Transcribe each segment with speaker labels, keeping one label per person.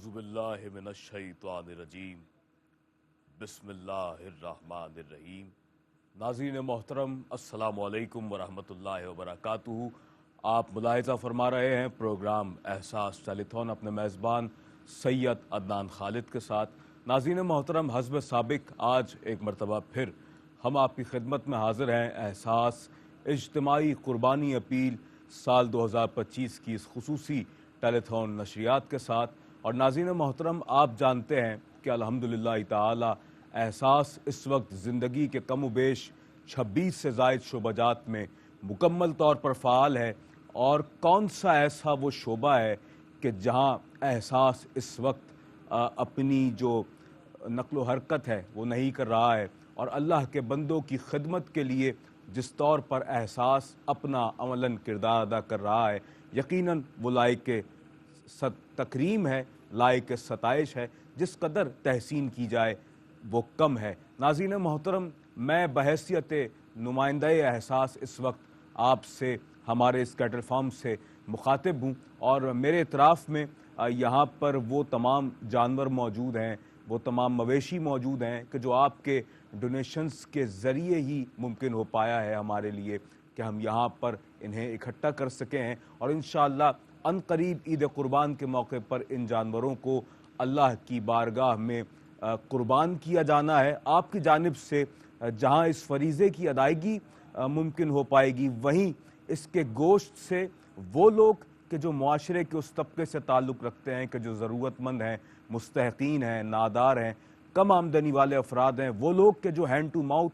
Speaker 1: औज़ुबिल्लाहिमिनश्शैतानिर्रजीम बिस्मिल्लाहिर्रहमानिर्रहीम। नाज़रीन मोहतरम, अस्सलामुअलैकुम वरहमतुल्लाहि वबरकातुहू। आप मुलाहिज़ा फरमा रहे हैं प्रोग्राम एहसास टेलीथॉन अपने मेज़बान सैयद अदनान खालिद के साथ। नाज़रीन मोहतरम, हस्ब साबिक आज एक मरतबा फिर हम आपकी खिदमत में हाजिर हैं एहसास इज्तिमाई कुर्बानी अपील साल 2025 की इस खुसूसी टेलीथॉन नशरियात के साथ। और नाज़रीन मोहतरम, आप जानते हैं कि अल्हम्दुलिल्लाह ताला एहसास इस वक्त ज़िंदगी के कम बेश 26 से ज़ायद शोबाजात में मुकम्मल तौर पर फ़ाल है। और कौन सा ऐसा वो शोबा है कि जहां एहसास इस वक्त अपनी जो नक्लो हरकत है वो नहीं कर रहा है, और अल्लाह के बंदों की खिदमत के लिए जिस तौर पर एहसास अपना अमलन किरदार अदा कर रहा है, यकीनन वो लायक तकरीम है, लायक सताइश है। जिस कदर तहसीन की जाए वो कम है। नाज़रीन मोहतरम, मैं बहैसियत नुमाइंदा एहसास इस वक्त आपसे हमारे इस कैटल फार्म से मुखातिब हूँ, और मेरे इतराफ़ में यहाँ पर वो तमाम जानवर मौजूद हैं, वो तमाम मवेशी मौजूद हैं कि जो आपके डोनेशंस के ज़रिए ही मुमकिन हो पाया है हमारे लिए कि हम यहाँ पर इन्हें इकट्ठा कर सकें हैं। और इंशाअल्लाह अनकरीब ईद कुर्बान के मौके पर इन जानवरों को अल्लाह की बारगाह में कुर्बान किया जाना है। आपकी जानिब से जहाँ इस फरीज़े की अदायगी मुमकिन हो पाएगी, वहीं इसके गोश्त से वो लोग कि जो मुआशरे के उस तबके से ताल्लुक़ रखते हैं कि जो ज़रूरतमंद हैं, मुस्तहक़ीन हैं, नादार हैं, कम आमदनी वाले अफराद हैं, वो लोग के जो हैंड टू माउथ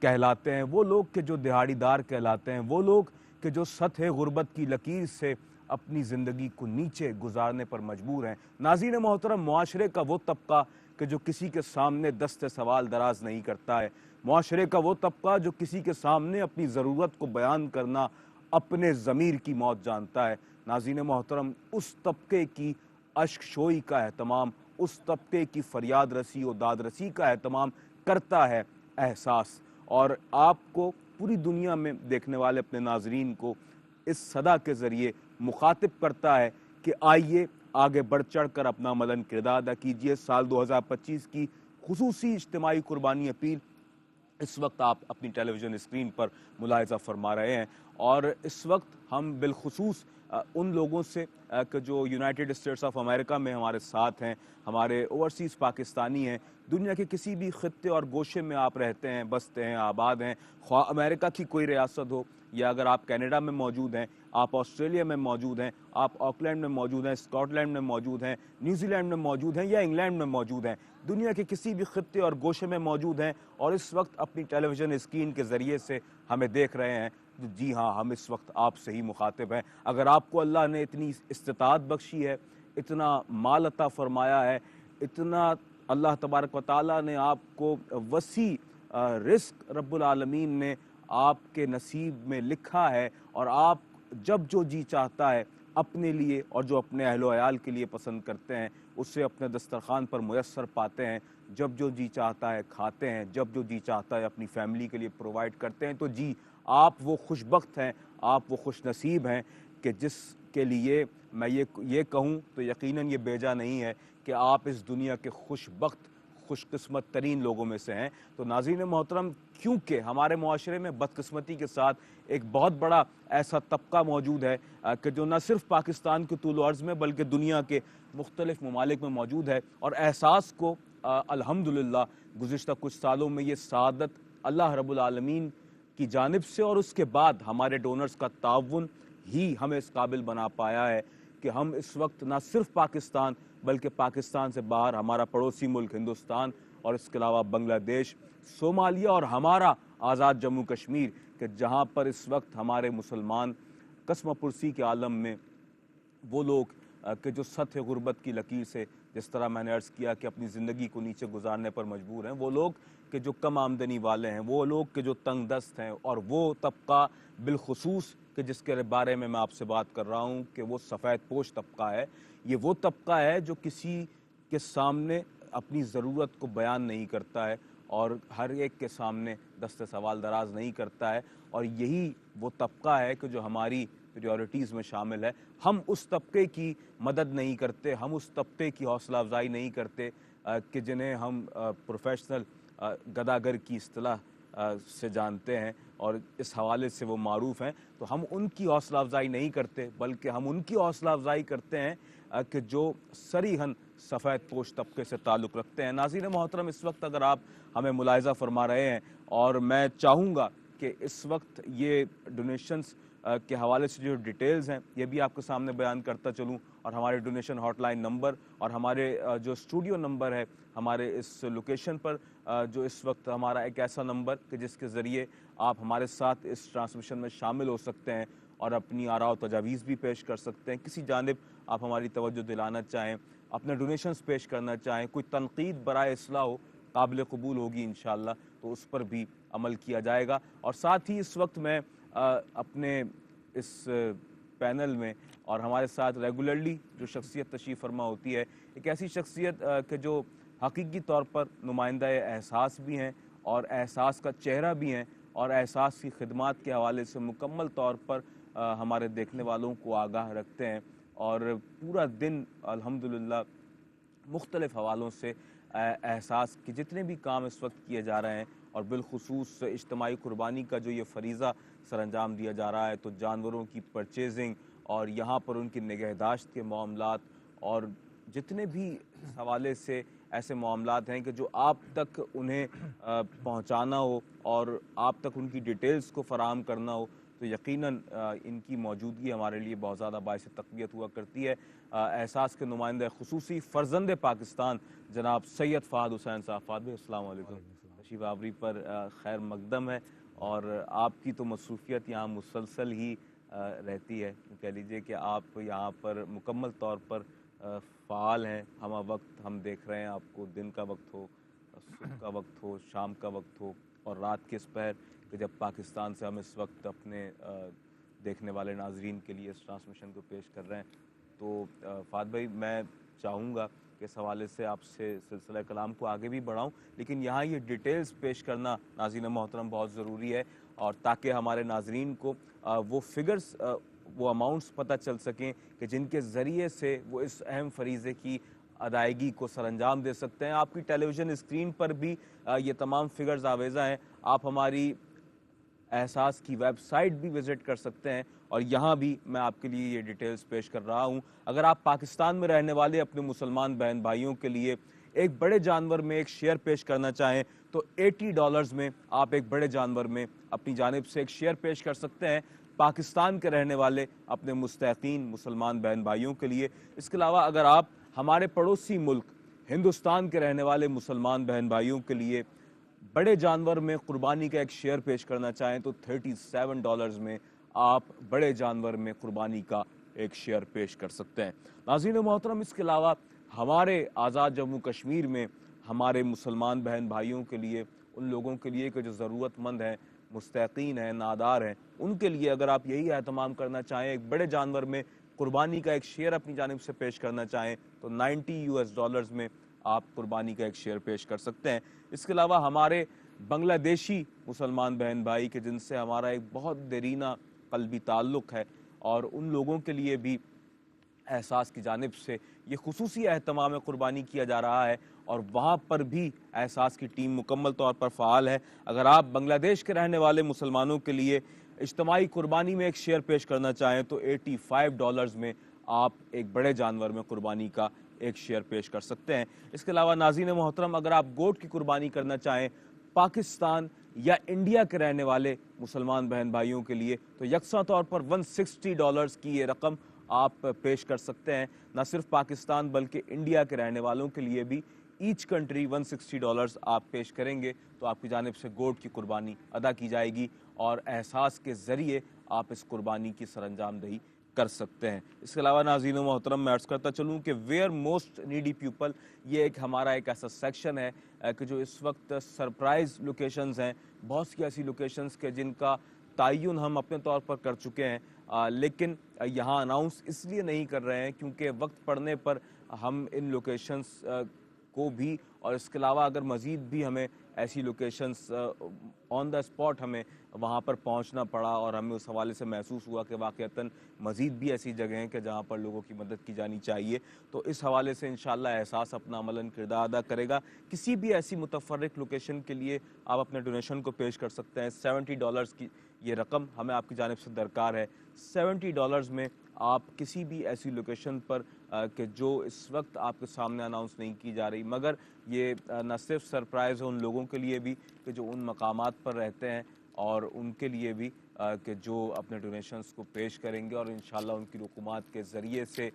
Speaker 1: कहलाते हैं, वो लोग के जो दिहाड़ीदार कहलाते हैं, वो लोग के जो सतह गुर्बत की लकीर से अपनी ज़िंदगी को नीचे गुजारने पर मजबूर हैं। नाज़रीन मोहतरम, मुआशरे का वो तबका कि जो किसी के सामने दस्ते सवाल दराज नहीं करता है, मुआशरे का वो तबका जो किसी के सामने अपनी ज़रूरत को बयान करना अपने ज़मीर की मौत जानता है, नाज़रीन मोहतरम, उस तबके की अश्कशोई का एहतमाम, उस तबके की फरियाद रसी और दाद रसी का एहतमाम करता है एहसास। और आपको पूरी दुनिया में देखने वाले अपने नाजरीन को इस सदा के ज़रिए मुखातिब करता है कि आइए आगे बढ़ चढ़ कर अपना मलन किरदार अदा कीजिए। साल 2025 की खुसूसी इज्तिमाई कुर्बानी अपील इस वक्त आप अपनी टेलीविज़न स्क्रीन पर मुलाहिज़ा फरमा रहे हैं। और इस वक्त हम बिलखुसूस उन लोगों से कि जो यूनाइटेड स्टेट्स ऑफ अमेरिका में हमारे साथ हैं, हमारे ओवरसीज़ पाकिस्तानी हैं, दुनिया के किसी भी खित्ते और गोशे में आप रहते हैं, बसते हैं, आबाद हैं, ख्वाह अमेरिका की कोई रियासत हो, या अगर आप कनाडा में मौजूद हैं, आप ऑस्ट्रेलिया में मौजूद हैं, आप ऑकलैंड में मौजूद हैं, स्कॉटलैंड में मौजूद हैं, न्यूजीलैंड में मौजूद हैं, या इंग्लैंड में मौजूद हैं, दुनिया के किसी भी खित्ते और गोशे में मौजूद हैं और इस वक्त अपनी टेलीविज़न स्क्रीन के ज़रिए से हमें देख रहे हैं, जी हाँ, हम इस वक्त आपसे ही मुखातिब हैं। अगर आपको अल्लाह ने इतनी इस्तिताअत बख्शी है, इतना माल अता फरमाया है, इतना अल्लाह तबारक व तआला ने आपको वसी रिस्क रब्बुल आलमीन ने आपके नसीब में लिखा है, और आप जब जो जी चाहता है अपने लिए और जो अपने अहलो अयाल के लिए पसंद करते हैं उससे अपने दस्तरखान पर मुयस्सर पाते हैं, जब जो जी चाहता है खाते हैं, जब जो जी चाहता है अपनी फैमिली के लिए प्रोवाइड करते हैं। तो जी, आप वो खुशबख्त हैं, आप वो खुश नसीब हैं कि जिसके लिए मैं ये कहूँ तो यकीनन ये बेजा नहीं है कि आप इस दुनिया के खुशबख्त खुशकिस्मत तरीन लोगों में से हैं। तो नाज़रीन मोहतरम, क्योंकि हमारे मुआशरे में बदकिस्मती के साथ एक बहुत बड़ा ऐसा तबका मौजूद है कि जो न सिर्फ पाकिस्तान के तूल अर्ज़ में बल्कि दुनिया के मुख्तलिफ ममालिक में मौजूद है, और एहसास को अल्हम्दुलिल्लाह गुज़िश्ता कुछ सालों में ये सआदत अल्लाह रब्बुल आलमीन की जानिब से और उसके बाद हमारे डोनर्स का ताउन ही हमें इस काबिल बना पाया है कि हम इस वक्त न सिर्फ पाकिस्तान बल्कि पाकिस्तान से बाहर हमारा पड़ोसी मुल्क हिंदुस्तान, और इसके अलावा बांग्लादेश, सोमालिया और हमारा आज़ाद जम्मू कश्मीर के जहाँ पर इस वक्त हमारे मुसलमान कसम पुरसी के आलम में वो लोग कि जो सतह गुर्बत की लकीर से, जिस तरह मैंने अर्ज़ किया कि अपनी ज़िंदगी को नीचे गुजारने पर मजबूर हैं, वो लोग कि जो कम आमदनी वाले हैं, वो लोग कि जो तंग दस्त हैं, और वो तबका बिलखुसूस कि जिसके बारे में मैं आपसे बात कर रहा हूँ कि वो सफ़ेद पोश तबका है। ये वो तबका है जो किसी के सामने अपनी ज़रूरत को बयान नहीं करता है और हर एक के सामने दस्ते सवाल दराज नहीं करता है, और यही वो तबका है कि जो हमारी प्रायोरिटीज़ में शामिल है। हम उस तबके की मदद नहीं करते, हम उस तबके की हौसला अफजाई नहीं करते कि जिन्हें हम प्रोफेशनल गदागर की इस्तिलाह से जानते हैं और इस हवाले से वो मारूफ हैं। तो हम उनकी हौसला अफजाई नहीं करते, बल्कि हम उनकी हौसला अफजाई करते हैं कि जो सरीहन सफ़ेद पोश तबके से ताल्लुक़ रखते हैं। नाज़रीन मोहतरम, इस वक्त अगर आप हमें मुलाहिज़ा फरमा रहे हैं और मैं चाहूँगा कि इस वक्त ये डोनेशंस के हवाले से जो डिटेल्स हैं ये भी आपके सामने बयान करता चलूँ, और हमारे डोनेशन हॉटलाइन नंबर और हमारे जो स्टूडियो नंबर है हमारे इस लोकेशन पर, जो इस वक्त हमारा एक ऐसा नंबर कि जिसके ज़रिए आप हमारे साथ इस ट्रांसमिशन में शामिल हो सकते हैं और अपनी आरा और तजावीज़ भी पेश कर सकते हैं। किसी जानिब आप हमारी तवज्जो दिलाना चाहें, अपने डोनेशंस पेश करना चाहें, कोई तनकीद बराए इस्लाह हो, काबिल कबूल होगी इंशाअल्लाह, तो उस पर भी अमल किया जाएगा। और साथ ही इस वक्त मैं अपने इस पैनल में और हमारे साथ रेगुलरली जो शख्सियत तशरीफ़ फरमा होती है, एक ऐसी शख्सियत कि जो हकीकी तौर पर नुमाइंदा एहसास भी हैं और एहसास का चेहरा भी हैं और एहसास की खिदमात के हवाले से मुकम्मल तौर पर हमारे देखने वालों को आगाह रखते हैं और पूरा दिन अल्हम्दुलिल्लाह मुख्तलिफ़ हवालों से एहसास के जितने भी काम इस वक्त किए जा रहे हैं और बिलखुसूस इज्तमाई कुर्बानी का जो ये फ़रीज़ा सर अंजाम दिया जा रहा है, तो जानवरों की परचेजिंग और यहाँ पर उनकी निगहदाश्त के मामलात और जितने भी हवाले से ऐसे मामलात हैं कि जो आप तक उन्हें पहुँचाना हो और आप तक उनकी डिटेल्स को फ़राहम करना हो, तो यकीनन इनकी मौजूदगी हमारे लिए बहुत ज़्यादा बाइस तक़वियत हुआ करती है। एहसास के नुमाइंदा खुसूसी फ़र्जंद पाकिस्तान जनाब सैयद फ़ाहद हुसैन साहब, फ़ाहद भाई अस्सलाम वालेकुम, तशरीफ़ आवरी पर खैर मकदम है। और आपकी तो मसरूफ़ियत यहाँ मुसलसल ही रहती है, कह लीजिए कि आप यहाँ पर मुकम्मल तौर पर फ़ाल हैं। हम वक्त हम देख रहे हैं आपको, दिन का वक्त हो, सुबह का वक्त हो, शाम का वक्त हो और रात के इस पहर कि जब पाकिस्तान से हम इस वक्त अपने देखने वाले नाजरीन के लिए इस ट्रांसमिशन को पेश कर रहे हैं। तो फ़ाहद भाई, मैं चाहूँगा कि इस हवाले से आपसे सिलसिला कलाम को आगे भी बढ़ाऊँ, लेकिन यहाँ ये डिटेल्स पेश करना नाज़रीन मोहतरम बहुत ज़रूरी है, और ताकि हमारे नाजरीन को वो फिगर्स वो अमाउंट्स पता चल सकें कि जिनके ज़रिए से वो इस अहम फरीज़े की अदायगी को सरअंजाम दे सकते हैं। आपकी टेलीविज़न स्क्रीन पर भी ये तमाम फिगर्स आवेज़ा हैं। आप हमारी एहसास की वेबसाइट भी विज़िट कर सकते हैं और यहाँ भी मैं आपके लिए ये डिटेल्स पेश कर रहा हूँ। अगर आप पाकिस्तान में रहने वाले अपने मुसलमान बहन भाइयों के लिए एक बड़े जानवर में एक शेयर पेश करना चाहें, तो $80 में आप एक बड़े जानवर में अपनी जानिब से एक शेयर पेश कर सकते हैं पाकिस्तान के रहने वाले अपने मुस्तहक़ीन मुसलमान बहन भाइयों के लिए। इसके अलावा अगर आप हमारे पड़ोसी मुल्क हिंदुस्तान के रहने वाले मुसलमान बहन भाइयों के लिए बड़े जानवर में कुर्बानी का एक शेयर पेश करना चाहें, तो $37 में आप बड़े जानवर में कुर्बानी का एक शेयर पेश कर सकते हैं। नाज़रीन मोहतरम, इसके अलावा हमारे आज़ाद जम्मू कश्मीर में हमारे मुसलमान बहन भाइयों के लिए, उन लोगों के लिए कि जो ज़रूरतमंद हैं, मुस्तहक़ीन हैं, नादार हैं, उनके लिए अगर आप यही एहतमाम करना चाहें, एक बड़े जानवर में कुर्बानी का एक शेयर अपनी जानिब से पेश करना चाहें, तो $90 में आप कुर्बानी का एक शेयर पेश कर सकते हैं। इसके अलावा हमारे बांग्लादेशी मुसलमान बहन भाई के जिनसे हमारा एक बहुत देरीना क़ल्बी ताल्लुक़ है, और उन लोगों के लिए भी एहसास की जानिब से ये खुसूसी एहतमाम कुर्बानी किया जा रहा है और वहाँ पर भी एहसास की टीम मुकम्मल तौर पर फ़ाल है। अगर आप बांग्लादेश के रहने वाले मुसलमानों के लिए इज्तमाई कुर्बानी में एक शेयर पेश करना चाहें, तो $85 में आप एक बड़े जानवर में कुर्बानी का एक शेयर पेश कर सकते हैं। इसके अलावा नाज़रीन मोहतरम, अगर आप गोट की कुर्बानी करना चाहें पाकिस्तान या इंडिया के रहने वाले मुसलमान बहन भाइयों के लिए, तो यकसा तौर पर $160 की ये रकम आप पेश कर सकते हैं। न सिर्फ पाकिस्तान बल्कि इंडिया के रहने वालों के लिए भी ईच कंट्री $160 आप पेश करेंगे तो आपकी जानिब से गोट की कुर्बानी अदा की जाएगी और एहसास के ज़रिए आप इस कुर्बानी की सरअंजामदही कर सकते हैं। इसके अलावा नाज़रीन मोहतरम, मैं अर्ज़ करता चलूँ कि वेयर मोस्ट नीडी पीपल, ये एक हमारा एक ऐसा सेक्शन है कि जो इस वक्त सरप्राइज़ लोकेशंस हैं, बहुत सी ऐसी लोकेशंस के जिनका तयन हम अपने तौर पर कर चुके हैं, लेकिन यहाँ अनाउंस इसलिए नहीं कर रहे हैं क्योंकि वक्त पड़ने पर हम इन लोकेशंस को भी, और इसके अलावा अगर मज़ीद भी हमें ऐसी लोकेशंस ऑन द स्पॉट हमें वहाँ पर पहुँचना पड़ा और हमें उस हवाले से महसूस हुआ कि वाक़ईतन मज़ीद भी ऐसी जगह हैं कि जहाँ पर लोगों की मदद की जानी चाहिए। तो इस हवाले से इंशाअल्लाह एहसास अपना अमलन किरदार अदा करेगा। किसी भी ऐसी मुतफ़र्रिक लोकेशन के लिए आप अपने डोनेशन को पेश कर सकते हैं। $70 की ये रकम हमें आपकी जानिब से दरकार है। $70 में आप किसी भी ऐसी लोकेशन पर कि जो इस वक्त आपके सामने अनाउंस नहीं की जा रही, मगर ये न सिर्फ सरप्राइज़ है उन लोगों के लिए भी कि जो उन मकामात पर रहते हैं और उनके लिए भी कि जो अपने डोनेशंस को पेश करेंगे और इंशाल्लाह उनकी रुकुमात के ज़रिए से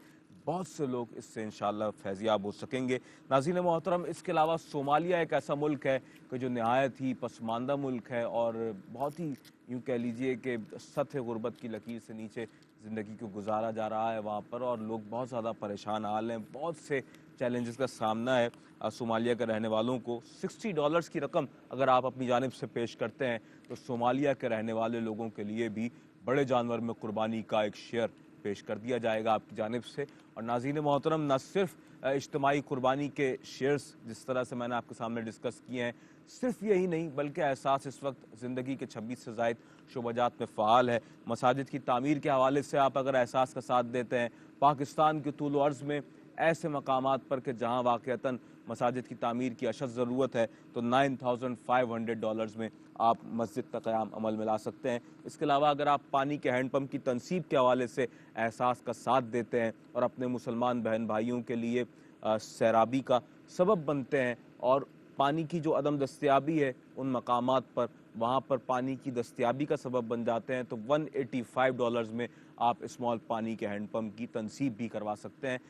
Speaker 1: बहुत से लोग इससे इंशाल्लाह फैज़याब हो सकेंगे। नाज़रीन मोहतरम, इसके अलावा सोमालिया एक ऐसा मुल्क है कि जो नहायत ही पसमानदा मुल्क है और बहुत ही यूँ कह लीजिए कि सतह गुर्बत की लकीर से नीचे ज़िंदगी को गुजारा जा रहा है वहाँ पर, और लोग बहुत ज़्यादा परेशान हाल हैं। बहुत से चैलेंजेस का सामना है सोमालिया के रहने वालों को। $60 की रकम अगर आप अपनी जानिब से पेश करते हैं तो सोमालिया के रहने वाले लोगों के लिए भी बड़े जानवर में कुर्बानी का एक शेयर पेश कर दिया जाएगा आपकी जानिब से। और नाज़रीन मोहतरम, न सिर्फ इज्तिमाई कुर्बानी के शेयर्स जिस तरह से मैंने आपके सामने डिस्कस किए हैं, सिर्फ यही नहीं बल्कि एहसास इस वक्त ज़िंदगी के 26 से ज़ायद शोबाजात में फ़ाल है। मसाजिद की तामीर के हवाले से आप अगर एहसास का साथ देते हैं, पाकिस्तान के तूल अर्ज़ में ऐसे मकामात पर कि जहाँ वाक़ईतन मसाजिद की तामीर की अशद ज़रूरत है, तो $9,500 में आप मस्जिद का क़याम अमल में ला सकते हैं। इसके अलावा अगर आप पानी के हैंडपम्प की तनसीब के हवाले से एहसास का साथ देते हैं और अपने मुसलमान बहन भाइयों के लिए सैराबी का सबब बनते हैं और पानी की जो अदम दस्तियाबी है उन मकामात पर, वहाँ पर पानी की दस्तियाबी का सबब बन जाते हैं, तो $185 में आप स्मॉल पानी के हैंडपम्प की तनसीब भी करवा सकते हैं।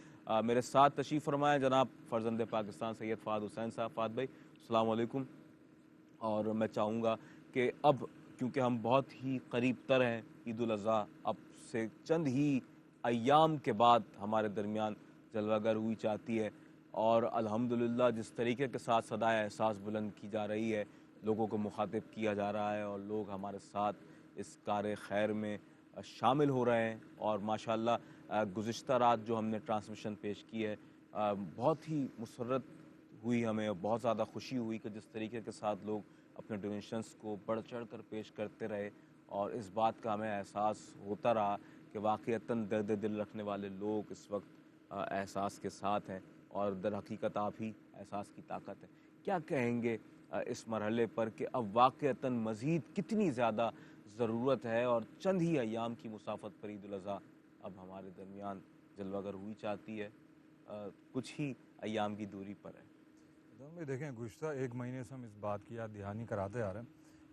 Speaker 1: मेरे साथ तशरीफ़ फरमाएं जनाब फ़र्जंद पाकिस्तान सैयद फ़ाद हुसैन साहब। फ़ाद भाई, अस्सलाम वालेकुम। और मैं चाहूँगा कि अब क्योंकि हम बहुत ही करीब तर हैं ईद उल अज़हा, अब से चंद ही अय्याम के बाद हमारे दरमियान जलवागर हुई चाहती है और अल्हम्दुलिल्लाह जिस तरीके के साथ सदाए एहसास बुलंद की जा रही है, लोगों को मुखातिब किया जा रहा है और लोग हमारे साथ इस कार खैर में शामिल हो रहे हैं। और माशाअल्लाह गुज़िश्ता रात जो हमने ट्रांसमिशन पेश की है, बहुत ही मुसर्रत हुई हमें और बहुत ज़्यादा खुशी हुई कि जिस तरीके के साथ लोग अपने डोनेशंस को बढ़ चढ़ कर पेश करते रहे और इस बात का हमें एहसास होता रहा कि वाक़ईतन दर्द दिल रखने वाले लोग इस वक्त एहसास के साथ हैं और दर हकीकत आप ही एहसास की ताकत है। क्या कहेंगे इस मरहले पर कि अब वाक़ईतन मज़ीद कितनी ज़्यादा ज़रूरत है और चंद ही अय्याम की मुसाफत पर ईद उल अज़हा अब हमारे दरमियान जलवागर हुई चाहती है, कुछ ही अय्याम की दूरी पर है।
Speaker 2: भाई देखें, गुज़िश्ता एक महीने से हम इस बात की याद दहानी कराते आ रहे हैं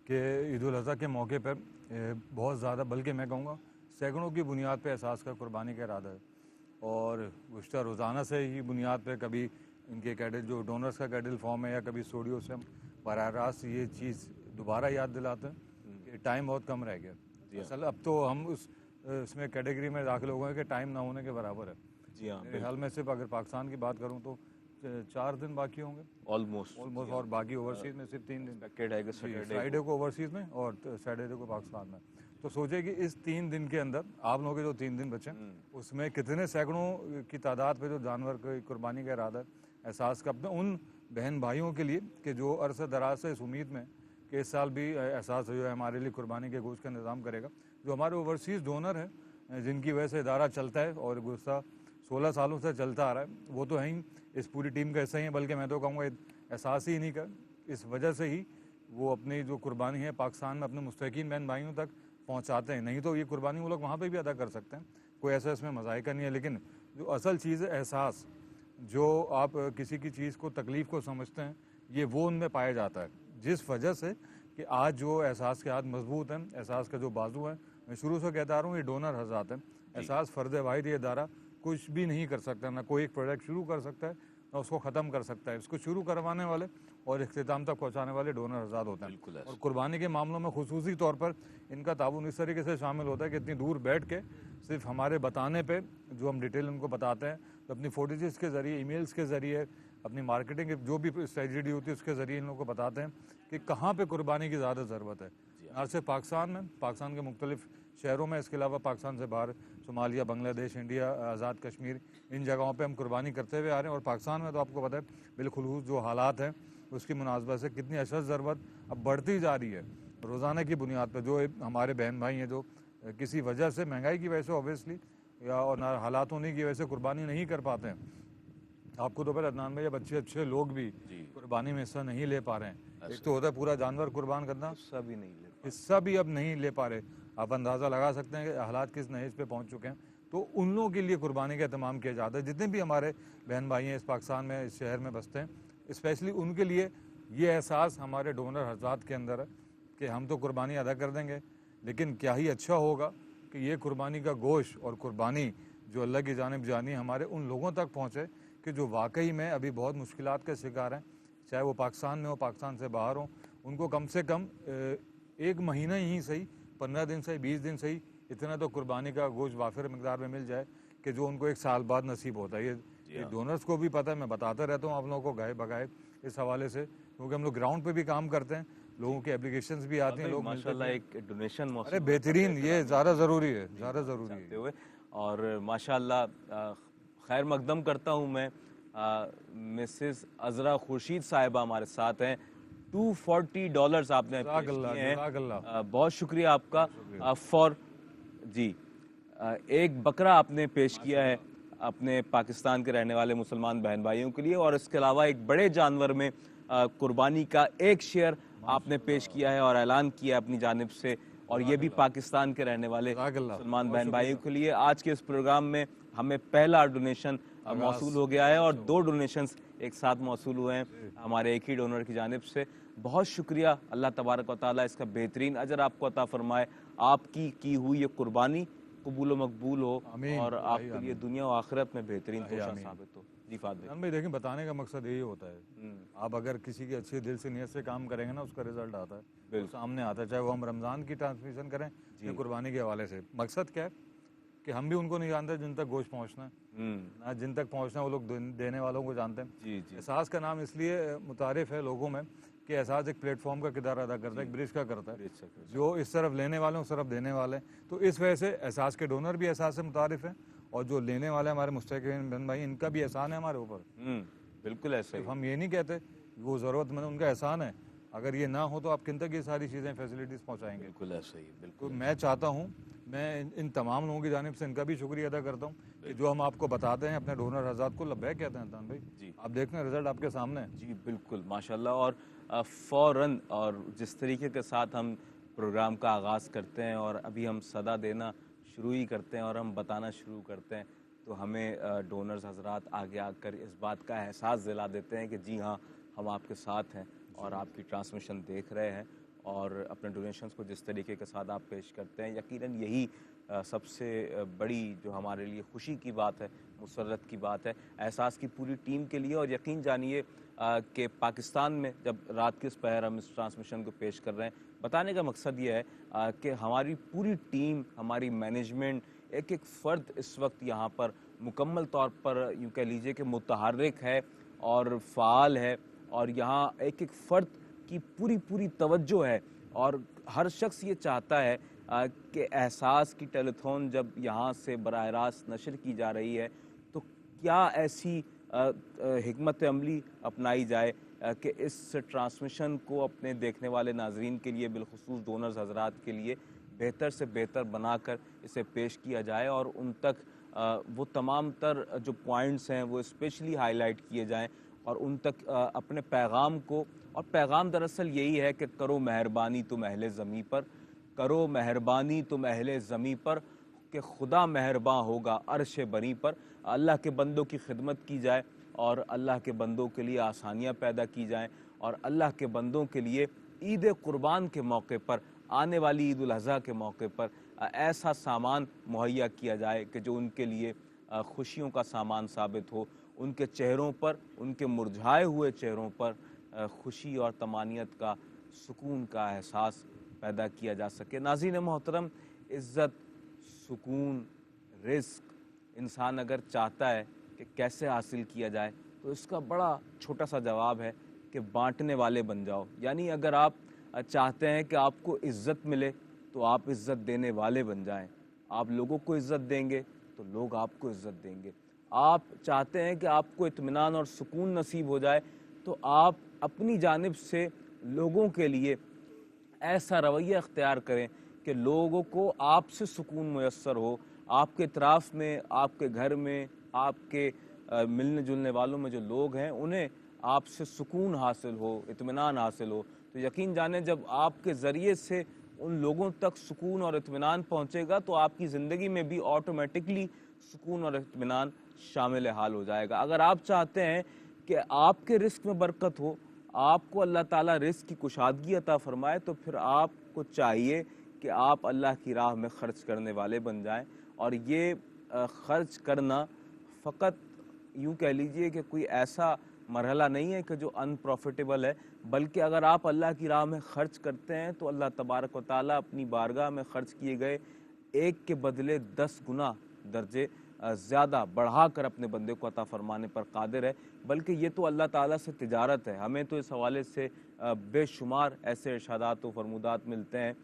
Speaker 2: कि ईद उल अज़हा के मौके पर बहुत ज़्यादा, बल्कि मैं कहूँगा सैकड़ों की बुनियाद पर एहसास का कुर्बानी का इरादा है। और गुज़िश्ता रोज़ाना से ही बुनियाद पर कभी इनके कैडल जो डोनर्स का कैडल फॉर्म है या कभी स्टूडियो से हम बराह रास्त ये चीज़ दोबारा याद दिलाते हैं कि टाइम बहुत कम रह गया। असल अब तो हम इसमें कैटेगरी में दाखिल हो गए कि टाइम ना होने के बराबर है।
Speaker 1: जी हाँ,
Speaker 2: मेरे ख्याल में सिर्फ अगर पाकिस्तान की बात करूँ तो 4 दिन बाकी होंगे
Speaker 1: ऑलमोस्ट
Speaker 2: और बाकी ओवरसीज़ में सिर्फ 3 दिन।
Speaker 1: है
Speaker 2: फ्राइडे को ओवरसीज़ में और सैटरडे को पाकिस्तान में। तो सोचे कि इस 3 दिन के अंदर आप लोगों के जो 3 दिन बचे उसमें कितने सैकड़ों की तादाद पे जो जानवर की कुर्बानी का इरादा है एहसास का अपने उन बहन भाइयों के लिए कि जो अरसा दराज से इस उम्मीद में कि इस साल भी एहसास जो है हमारे लिए कुर्बानी के गोश्त का इंतज़ाम करेगा। जो हमारे ओवरसीज़ डोनर हैं जिनकी वजह से इदारा चलता है और गुज़श्ता 16 सालों से चलता आ रहा है, वो तो हैं ही इस पूरी टीम का हिस्सा ही है, बल्कि मैं तो कहूँगा एहसास ही नहीं कर इस वजह से ही वो अपनी जो कुर्बानी है पाकिस्तान में अपने मुस्तकीन बहन भाइयों तक पहुँचाते हैं। नहीं तो ये कुर्बानी वो लोग वहाँ पर भी अदा कर सकते हैं, कोई ऐसा इसमें मज़ाइका नहीं है। लेकिन जो असल चीज़ है एहसास, जो आप किसी की चीज़ को तकलीफ़ को समझते हैं, ये वो उनमें पाया जाता है, जिस वजह से कि आज जो एहसास के हाथ मजबूत हैं, एहसास का जो बाजू है, मैं शुरू से कहता आ रहा हूँ ये डोनर हज़रात हैं। एहसास फ़र्द वाहिद ये इदारा कुछ भी नहीं कर सकता, ना कोई एक प्रोजेक्ट शुरू कर सकता है ना उसको ख़त्म कर सकता है। इसको शुरू करवाने वाले और इख्तिताम तक पहुँचाने वाले डोनर हज़रात होते हैं। और कुर्बानी के मामलों में खुसूसी तौर पर इनका ताउन इस तरीके से शामिल होता है कि इतनी दूर बैठ के सिर्फ हमारे बताने पे जो हम डिटेल उनको बताते हैं, तो अपनी फोटेजेस के ज़रिए, ईमेल्स के ज़रिए, अपनी मार्केटिंग जो भी स्ट्रेटजी होती है उसके ज़रिए इन लोगों को बताते हैं कि कहाँ पे कुर्बानी की ज़्यादा ज़रूरत है। ना सिर्फ पाकिस्तान में, पाकिस्तान के मुख्तलिफ शहरों में, इसके अलावा पाकिस्तान से बाहर सोमालिया, बांग्लादेश, इंडिया, आज़ाद कश्मीर, इन जगहों पे हम कुर्बानी करते हुए आ रहे हैं। और पाकिस्तान में तो आपको पता है बिलखुलूस जो हालात हैं उसकी मुनासबत से कितनी अशद ज़रूरत अब बढ़ती जा रही है रोज़ाना की बुनियाद पर। जो हमारे बहन भाई हैं जो किसी वजह से, महंगाई की वजह से ऑब्वियसली, या और ना हालात होने की वजह से कुर्बानी नहीं कर पाते हैं। आपको तो पता है अदनान भाई, अब अच्छे अच्छे लोग भी कुर्बानी में हिस्सा नहीं ले पा रहे हैं। एक तो होता है पूरा जानवर कुर्बान करना, हिस्सा भी अब नहीं ले पा रहे। आप अंदाज़ा लगा सकते हैं कि हालात किस नहेज पे पहुंच चुके हैं। तो उन लोगों के लिए कुर्बानी का एहतमाम किया जाता है। जितने भी हमारे बहन भाई हैं इस पाकिस्तान में, इस शहर में बसते हैं, स्पेशली उनके लिए ये एहसास हमारे डोनर हज़रात के अंदर है कि हम तो कुर्बानी अदा कर देंगे, लेकिन क्या ही अच्छा होगा कि ये कुर्बानी का गोश्त और कुर्बानी जो अल्लाह की जानिब जानी हमारे उन लोगों तक पहुँचे कि जो वाकई में अभी बहुत मुश्किलात के शिकार हैं, चाहे वो पाकिस्तान में हो, पाकिस्तान से बाहर हो। उनको कम से कम एक महीना ही सही, 15 दिन सही, 20 दिन सही, इतना तो कुर्बानी का गोश्त वाफिर मकदार में मिल जाए कि जो उनको एक साल बाद नसीब होता है। ये डोनर्स को भी पता है, मैं बताता रहता हूँ आप लोगों को गाए बगाए इस हवाले से, क्योंकि हम लोग ग्राउंड पे भी काम करते हैं, लोगों की एप्लीकेशंस भी आती हैं, लोग
Speaker 3: माशाल्लाह एक डोनेशन
Speaker 2: अरे बेहतरीन, ये ज़्यादा ज़रूरी है, ज़्यादा ज़रूरी है।
Speaker 3: और माशाल्लाह खैर मकदम करता हूँ मैं, मिसेस अजरा खुर्शीद साहिबा हमारे साथ हैं। $240 आपने पेश किए हैं, बहुत शुक्रिया आपका फॉर जी। एक बकरा आपने पेश किया है अपने पाकिस्तान के रहने वाले मुसलमान बहन भाइयों के लिए, और इसके अलावा एक बड़े जानवर में कुर्बानी का एक शेयर आपने पेश किया है और ऐलान किया अपनी जानिब से, और ये भी पाकिस्तान के रहने वाले मुसलमान बहन भाइयों के लिए। आज के इस प्रोग्राम में हमें पहला डोनेशन मौसूल हो गया है और 2 डोनेशंस एक साथ मौसूल हुए हैं हमारे एक ही डोनर की जानिब से। बहुत शुक्रिया, अल्लाह तबारक व तआला इसका बेहतरीन अजर आपको अता फरमाए। आपकी की हुई ये कुर्बानी कबूल मकबूल हो और आपके लिए दुनिया और आखिरत में बेहतरीन तोशा साबित हो। जी फादर
Speaker 2: भाई देखिए, बताने का मकसद यही होता है, आप अगर किसी के अच्छे दिल से नियत से काम करेंगे ना, उसका रिजल्ट आता है, वो सामने आता है। चाहे वो हम रमज़ान की ट्रांसमिशन करें या कुर्बानी के हवाले से। मकसद क्या है कि हम भी उनको नहीं जानते जिन तक गोश्त पहुंचना है, ना जिन तक पहुंचना है वो लोग देने वालों को जानते हैं। एहसास का नाम इसलिए मुतारिफ है लोगों में कि एहसास एक प्लेटफॉर्म का किरदार अदा करता है, एक ब्रिज का करता है, जो इस तरफ लेने वाले उस तरफ देने वाले। तो इस वजह से एहसास के डोनर भी एहसास से मुतारिफ है, और जो लेने वाले हमारे मुस्तहिक़ीन बहन भाई, इनका भी एहसान है हमारे ऊपर।
Speaker 3: बिल्कुल ऐसा ही,
Speaker 2: हम ये नहीं कहते वो ज़रूरतमंद, उनका एहसान है। अगर ये ना हो तो आप किन तक ये सारी चीज़ें फैसिलिटीज़ पहुँचाएंगे।
Speaker 3: बिल्कुल ऐसा ही, बिल्कुल।
Speaker 2: तो मैं चाहता हूँ, मैं इन तमाम लोगों की जानिब से इनका भी शुक्रिया अदा करता हूँ कि जो हम आपको बताते हैं अपने डोनर हज़रात को लब्बैक कहते हैं। तान भाई जी, आप देख रहे हैं रिजल्ट आपके सामने है।
Speaker 3: जी बिल्कुल माशाल्लाह। और फ़ौरन, और जिस तरीके के साथ हम प्रोग्राम का आगाज़ करते हैं और अभी हम सदा देना शुरू ही करते हैं और हम बताना शुरू करते हैं, तो हमें डोनर्स हजरात आगे आकर इस बात का एहसास दिला देते हैं कि जी हाँ, हम आपके साथ हैं और आपकी ट्रांसमिशन देख रहे हैं, और अपने डोनेशंस को जिस तरीके के साथ आप पेश करते हैं, यकीनन यही सबसे बड़ी जो हमारे लिए खुशी की बात है, मुसर्रत की बात है, एहसास की पूरी टीम के लिए। और यकीन जानिए कि पाकिस्तान में जब रात के इस पहर हम इस ट्रांसमिशन को पेश कर रहे हैं, बताने का मकसद ये है कि हमारी पूरी टीम, हमारी मैनेजमेंट, एक एक फ़र्द इस वक्त यहाँ पर मुकम्मल तौर पर यूँ कह लीजिए कि मुतहर्रिक है और फ़ाल है, और यहाँ एक एक फ़र्द की पूरी तवज्जो है, और हर शख्स ये चाहता है कि एहसास की टेलीथॉन जब यहाँ से बराह रास्त नशर की जा रही है, तो क्या ऐसी हिकमत अमली अपनाई जाए कि इस ट्रांसमिशन को अपने देखने वाले नाजरीन के लिए, बिलखुसूस डोनर्स हजरात के लिए बेहतर से बेहतर बनाकर इसे पेश किया जाए, और उन तक वो तमाम तर जो पॉइंट्स हैं वो स्पेशली हाईलाइट किए जाएं, और उन तक अपने पैगाम को, और पैगाम दरअसल यही है कि करो मेहरबानी तुम अहले ज़मी पर, करो मेहरबानी तुम अहले ज़मी पर, कि खुदा मेहरबान होगा अर्श बरी पर। अल्लाह के बंदों की खिदमत की जाए, और अल्लाह के बंदों के लिए आसानियाँ पैदा की जाएँ, और अल्लाह के बंदों के लिए ईद कुर्बान के मौके पर, आने वाली ईद उल अज़हा के मौके पर ऐसा सामान मुहैया किया जाए कि जो उनके लिए खुशियों का सामान साबित हो, उनके चेहरों पर, उनके मुरझाए हुए चेहरों पर खुशी और तमानियत का, सुकून का एहसास पैदा किया जा सके। नाज़रीन मोहतरम, इज़्ज़त, सुकून, रिज़्क़ इंसान अगर चाहता है कि कैसे हासिल किया जाए, तो इसका बड़ा छोटा सा जवाब है कि बांटने वाले बन जाओ। यानी अगर आप चाहते हैं कि आपको इज़्ज़त मिले, तो आप इज़्ज़त देने वाले बन जाएं। आप लोगों को इज़्ज़त देंगे तो लोग आपको इज़्ज़त देंगे। आप चाहते हैं कि आपको इत्मीनान और सुकून नसीब हो जाए, तो आप अपनी जानिब से लोगों के लिए ऐसा रवैया अख्तियार करें कि लोगों को आपसे सुकून मुयस्सर हो, आपके इतराफ़ में, आपके घर में, आपके मिलने जुलने वालों में जो लोग हैं उन्हें आपसे सुकून हासिल हो, इत्मीनान हासिल हो। तो यकीन जानें जब आपके ज़रिए से उन लोगों तक सुकून और इत्मीनान पहुँचेगा तो आपकी ज़िंदगी में भी ऑटोमेटिकली सुकून और इत्मीनान शामिल हाल हो जाएगा। अगर आप चाहते हैं कि आपके रिस्क में बरकत हो, आपको अल्लाह ताला रिस्क की कुशादगी अता फ़रमाए, तो फिर आपको चाहिए कि आप अल्लाह की राह में ख़र्च करने वाले बन जाएं। और ये ख़र्च करना फ़कत यूँ कह लीजिए कि कोई ऐसा मरहला नहीं है कि जो अनप्रॉफिटेबल है, बल्कि अगर आप अल्लाह की राह में ख़र्च करते हैं तो अल्लाह तबारक व तआला अपनी बारगाह में ख़र्च किए गए एक के बदले 10 गुना दर्जे ज़्यादा बढ़ाकर अपने बंदे को अता फ़रमाने पर कादिर है। बल्कि ये तो अल्लाह ताला से तिजारत है। हमें तो इस हवाले से बेशुमार ऐसे इरशादात व फरमूदात मिलते हैं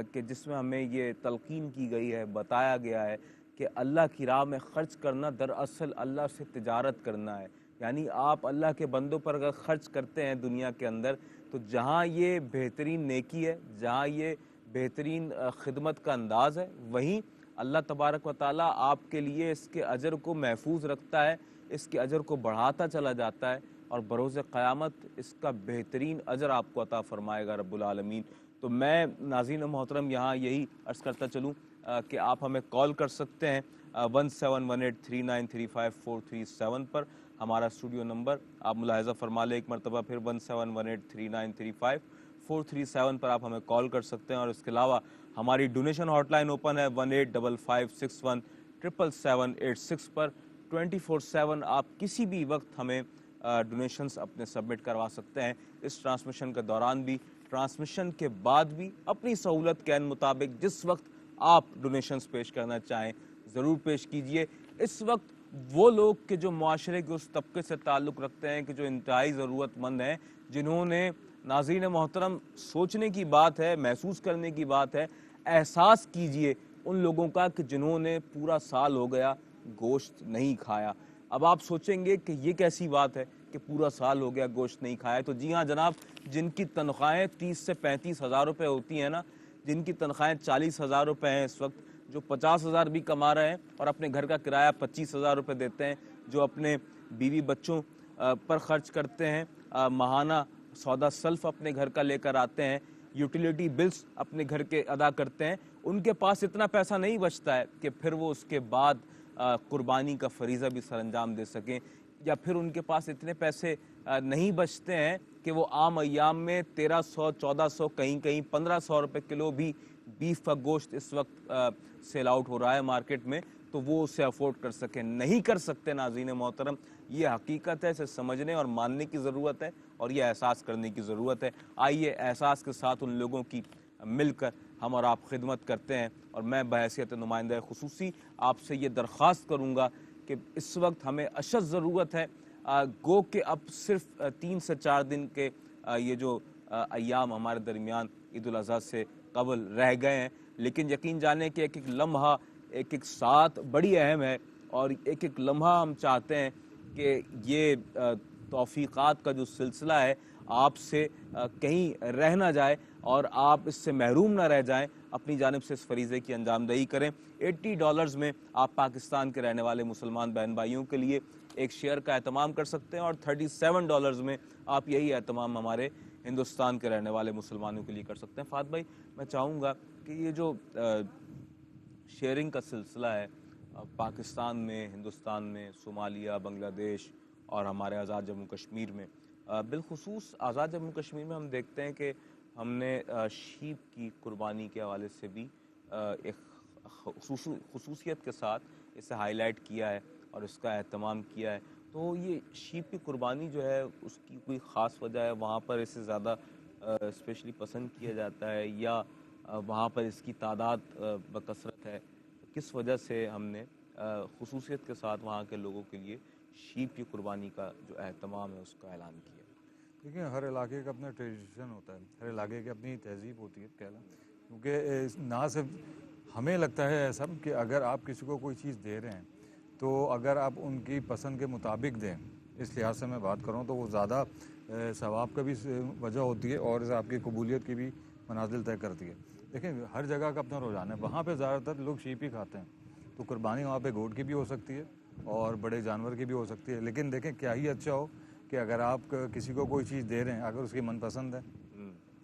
Speaker 3: कि जिसमें हमें ये तलक़ीन की गई है, बताया गया है कि अल्लाह की राह में ख़र्च करना दरअसल अल्लाह से तिजारत करना है। यानी आप अल्लाह के बंदों पर अगर ख़र्च करते हैं दुनिया के अंदर, तो जहाँ ये बेहतरीन नेकी है, जहाँ ये बेहतरीन ख़िदमत का अंदाज़ है, वहीं अल्लाह तबारक व तआला आपके लिए इसके अजर को महफूज रखता है, इसके अजर को बढ़ाता चला जाता है और बरोज़ क़यामत इसका बेहतरीन अजर आपको अता फ़रमाएगा रब्बुल आलमीन। तो मैं नाज़रीन मोहतरम यहाँ यही अर्ज़ करता चलूँ कि आप हमें कॉल कर सकते हैं 1718393543 पर, हमारा स्टूडियो नंबर आप मुलाहिज़ा फरमा लें एक मरतबा फिर 1718393543 पर आप हमें कॉल कर सकते हैं। और इसके अलावा हमारी डोनेशन हॉटलाइन ओपन है 185561778786 पर 24/7 आप किसी भी वक्त हमें डोनेशंस अपने सबमिट करवा सकते हैं। इस ट्रांसमिशन के दौरान भी, ट्रांसमिशन के बाद भी अपनी सहूलत के मुताबिक जिस वक्त आप डोनेशंस पेश करना चाहें ज़रूर पेश कीजिए। इस वक्त वो लोग के जो मुआशरे के उस तबके से ताल्लुक़ रखते हैं कि जो इंतहाई ज़रूरतमंद हैं, जिन्होंने नाज़रीन मोहतरम सोचने की बात है, महसूस करने की बात है, एहसास कीजिए उन लोगों का कि जिन्होंने पूरा साल हो गया गोश्त नहीं खाया। अब आप सोचेंगे कि ये कैसी बात है कि पूरा साल हो गया गोश्त नहीं खाया। तो जी हाँ जनाब, जिनकी तनख्वाहें 30 से 35 हज़ार रुपये होती हैं ना, जिनकी तनख्वाहें 40 हज़ार रुपये हैं इस वक्त, जो 50 हज़ार भी कमा रहे हैं और अपने घर का किराया 25 हज़ार रुपये देते हैं, जो अपने बीवी बच्चों पर ख़र्च करते हैं, माहाना सौदा सल्फ़ अपने घर का लेकर आते हैं, यूटिलिटी बिल्स अपने घर के अदा करते हैं, उनके पास इतना पैसा नहीं बचता है कि फिर वो उसके बाद कुर्बानी का फरीज़ा भी सरअंजाम दे सकें, या फिर उनके पास इतने पैसे नहीं बचते हैं कि वो आम अय्याम में 1300, 1400, कहीं कहीं 1500 रुपये किलो भी बीफ का गोश्त इस वक्त सेल आउट हो रहा है मार्केट में, तो वो उसे अफोर्ड कर सकें। नहीं कर सकते नाज़रीन मोहतरम, ये हकीकत है, इसे समझने और मानने की ज़रूरत है और ये एहसास करने की ज़रूरत है। आइए एहसास के साथ उन लोगों की मिलकर हम और आप खिदमत करते हैं। और मैं बहैसियत नुमाइंदा खुसूसी आपसे ये दरख्वास्त करूँगा कि इस वक्त हमें अशद ज़रूरत है, गो कि अब सिर्फ 3 से 4 दिन के ये जो अय्याम हमारे दरमियान ईद उल अज़हा से कबल रह गए हैं, लेकिन यकीन जाने कि एक एक लम्हा, एक एक साथ बड़ी अहम है और एक एक लम्हा हम चाहते हैं कि ये तौफ़ीक़ात का जो सिलसिला है आपसे कहीं रह ना जाए और आप इससे महरूम ना रह जाएं। अपनी जानिब से इस फरीज़े की अंजामदही करें। $80 में आप पाकिस्तान के रहने वाले मुसलमान बहन भाइयों के लिए एक शेयर का एहतमाम कर सकते हैं और $37 में आप यही एहतमाम हमारे हिंदुस्तान के रहने वाले मुसलमानों के लिए कर सकते हैं। फ़ात भाई, मैं चाहूँगा कि ये जो शेयरिंग का सिलसिला है पाकिस्तान में, हिंदुस्तान में, सोमालिया, बांग्लादेश और हमारे आज़ाद जम्मू कश्मीर में, बिलखुसूस आज़ाद जम्मू कश्मीर में हम देखते हैं कि हमने शीप की कुर्बानी के हवाले से भी एक खुसूसियत के साथ इसे हाईलाइट किया है और इसका एहतमाम किया है। तो ये शीप की कुर्बानी जो है उसकी कोई ख़ास वजह है, वहाँ पर इसे ज़्यादा स्पेशली पसंद किया जाता है या वहाँ पर इसकी तादाद बकसरत है? किस वजह से हमने खुसूसियत के साथ वहाँ के लोगों के लिए शीप की कुर्बानी का जो एहतमाम है उसका ऐलान किया?
Speaker 2: देखिए, हर इलाके का अपना ट्रेडिशन होता है, हर इलाके की अपनी तहज़ीब होती है कहना, क्योंकि ना सिर्फ हमें लगता है ऐसा कि अगर आप किसी को कोई चीज़ दे रहे हैं तो अगर आप उनकी पसंद के मुताबिक दें, इस लिहाज से मैं बात करूँ तो वो ज़्यादा सवाब का भी वजह होती है और आपकी कबूलियत की भी मनाजिल तय करती है। देखिए हर जगह का अपना रुझान है, वहाँ पे ज़्यादातर लोग शीप ही खाते हैं, तो कुर्बानी वहाँ पे गोट की भी हो सकती है और बड़े जानवर की भी हो सकती है। लेकिन देखें क्या ही अच्छा हो कि अगर आप किसी को कोई चीज़ दे रहे हैं, अगर उसकी मनपसंद है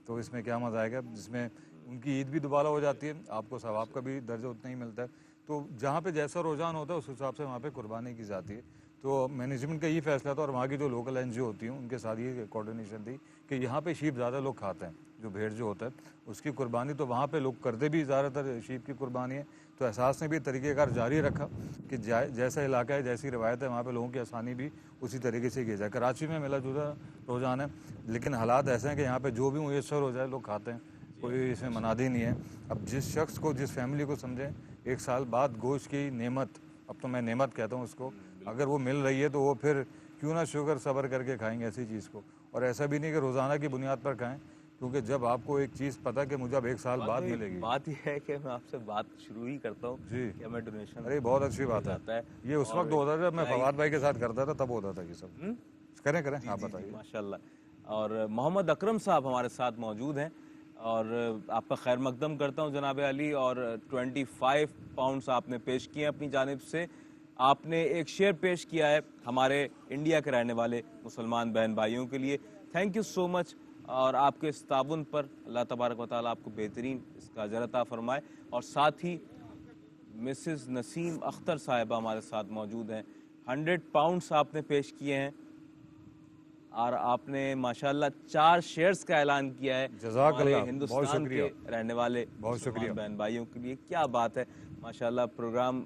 Speaker 2: तो इसमें क्या मज़ा आएगा, जिसमें उनकी ईद भी दोबारा हो जाती है, आपको सवाब का भी दर्जा उतना ही मिलता है। तो जहाँ पे जैसा रुझान होता है उस हिसाब से वहाँ पे कुर्बानी की जाती है। तो मैनेजमेंट का यही फैसला था और वहाँ की जो लोकल एनजीओ होती हैं उनके साथ ये कोऑर्डिनेशन थी कि यहाँ पे शीप ज़्यादा लोग खाते हैं, जो भेड़ जो होता है उसकी कुर्बानी, तो वहाँ पे लोग करते भी ज़्यादातर शीप की कुर्बानी है। तो एहसास ने भी तरीक़ेकार जारी रखा कि जैसा इलाका है, जैसी रिवायत है, वहाँ पे लोगों की आसानी भी उसी तरीके से की जाए। कराची में मिला जुला रुझान है, लेकिन हालात ऐसे हैं कि यहाँ पे जो भी मुयस्सर हो जाए लोग खाते हैं, कोई इसमें मनादी नहीं है। अब जिस शख्स को, जिस फैमिली को समझें एक साल बाद गोश्त की नेमत, अब तो मैं नेमत कहता हूँ उसको, अगर वो मिल रही है तो वो फिर क्यों ना शुक्र सब्र करके खाएंगे ऐसी चीज़ को। और ऐसा भी नहीं कि रोज़ाना की बुनियाद पर खाएं, क्योंकि जब आपको एक चीज़ पता कि मुझे अब एक साल बाद मिलेगी।
Speaker 3: बात यह है कि मैं आपसे बात शुरू ही करता हूँ
Speaker 2: जी,
Speaker 3: कि हमें डोनेशन
Speaker 2: अरे बहुत अच्छी बात
Speaker 3: जाता है।
Speaker 2: है। ये उस वक्त होता था जब मैं फवाद भाई के साथ करता था, तब होता था ये सब। करें करें, आप बताइए।
Speaker 3: माशाल्लाह। और मोहम्मद अकरम साहब हमारे साथ मौजूद हैं और आपका खैर मकदम करता हूं जनाब अली। और 25 पाउंड्स आपने पेश किए हैं अपनी जानिब से। आपने एक शेयर पेश किया है हमारे इंडिया के रहने वाले मुसलमान बहन भाइयों के लिए। Thank you so much. और आपके इस ताउन पर अल्लाह तबारक व तआला आपको बेहतरीन इसका अजर अता फरमाए। और साथ ही मिसेस नसीम अख्तर साहिबा हमारे साथ मौजूद हैं। 100 पाउंड्स आपने पेश किए हैं और आपने माशाल्लाह 4 शेयर्स का ऐलान किया है हमारे
Speaker 2: जज़ाकल्लाह, बहुत
Speaker 3: हिंदुस्तान के
Speaker 2: शुक्रिया।
Speaker 3: रहने वाले
Speaker 2: बहुत शुक्रिया।
Speaker 3: मुसलमान बहन भाइयों के लिए। क्या बात है माशाल्लाह। प्रोग्राम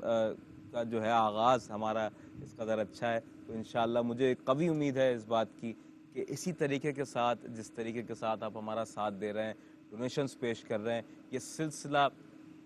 Speaker 3: का जो है आगाज़ हमारा इस कदर अच्छा है, तो इंशाल्लाह मुझे कभी उम्मीद है इस बात की कि इसी तरीके के साथ, जिस तरीके के साथ आप हमारा साथ दे रहे हैं, डोनेशंस पेश कर रहे हैं, ये सिलसिला